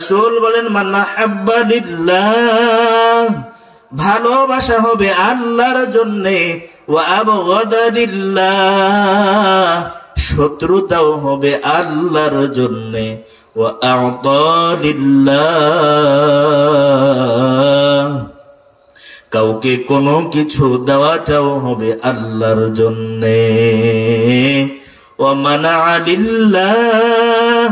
রাসূল বলেন মান আহাব্বা লিল্লাহ, ভালোবাসা হবে আল্লাহর জন্যে, ওয়া আবগাদা লিল্লাহ, শত্রুতাও হবে আল্লাহর জন্যে, ওয়া আ'তা লিল্লাহ, কাউকে কোনো কিছু দেওয়াটাও হবে আল্লাহর জন্যে, ওয়া মানা লিল্লাহ,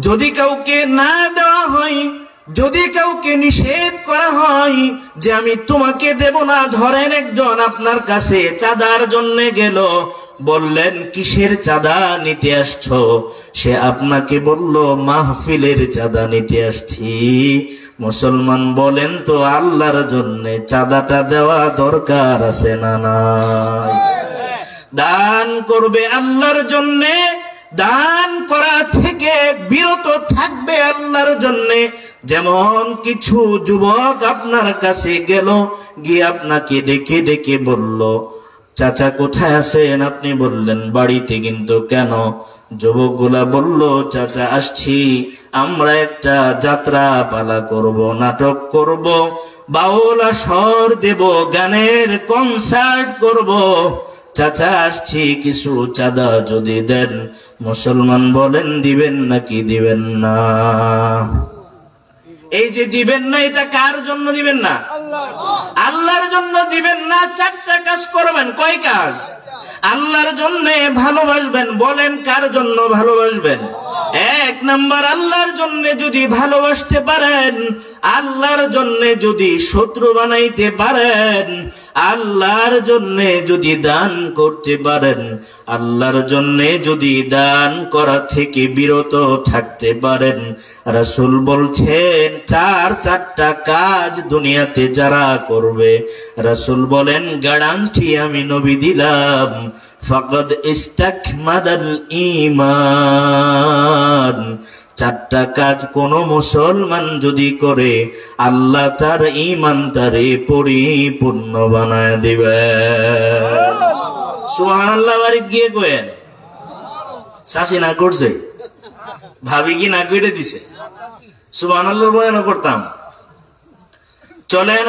যদি কাউকে না দেওয়া হয়, যদি কাউকে নিষেধ করা হয় যে আমি তোমাকে দেব না, ধরেন একজন আপনার কাছে চাঁদার জন্য গেল, বললেন কিসের চাঁদা নিতে আসছো? সে আপনাকে বলল মাহফিলের চাঁদা নিতে আসছি। মুসলমান বলেন তো আল্লাহর জন্য চাঁদাটা দেওয়া দরকার আছে না নাই? দান করবে আল্লাহর জন্যে, দান করা থেকে বিরত থাকবে আল্লাহর জন্যে। যেমন কিছু যুবক আপনার কাছে গেল, গিয়ে আপনাকে ডেকে ডেকে বলল চাচা কোথায় আছেন? আপনি বললেন বাড়িতে। কিন্তু কেন? যুবকগুলা বলল চাচা আসছি, আমরা একটা যাত্রা পালা করব, নাটক করব, বাউল আসর দেব, গানের কনসার্ট করব, চাচা আসছি, কিছু চাঁদা যদি দেন। মুসলমান বলেন দিবেন নাকি দিবেন না? এই যে দিবেন না, এটা কার জন্য দিবেন না? আল্লাহর জন্য দিবেন না। চারটা কাজ করবেন। কয় কাজ? আল্লাহর জন্য ভালোবাসবেন। বলেন কার জন্য ভালোবাসবেন? এক নাম্বার, আল্লাহর জন্য যদি ভালোবাসতে পারেন, আল্লাহর জন্য যদি শত্রু বানাইতে পারেন, আল্লাহর জন্য যদি দান করতে পারেন, আল্লাহর জন্য যদি দান করা থেকে বিরত থাকতে পারেন, রাসূল বলছেন চারটা কাজ দুনিয়াতে যারা করবে, রাসূল বলেন গ্যারান্টি আমি নবী দিলাম, ফাকাদ ইস্তাকমালাল ঈমান। চারটা কাজ কোন মুসলমান যদি করে, আল্লাহ তার ঈমানটারে পরিপূর্ণ বানায় দিবে। সুবহানাল্লাহ। বাড়িতে গিয়ে কয়েন শাসি না করছে, ভাবি কি না কইরে দিছে? সুবহানাল্লাহ বয়ান করতাম। চলেন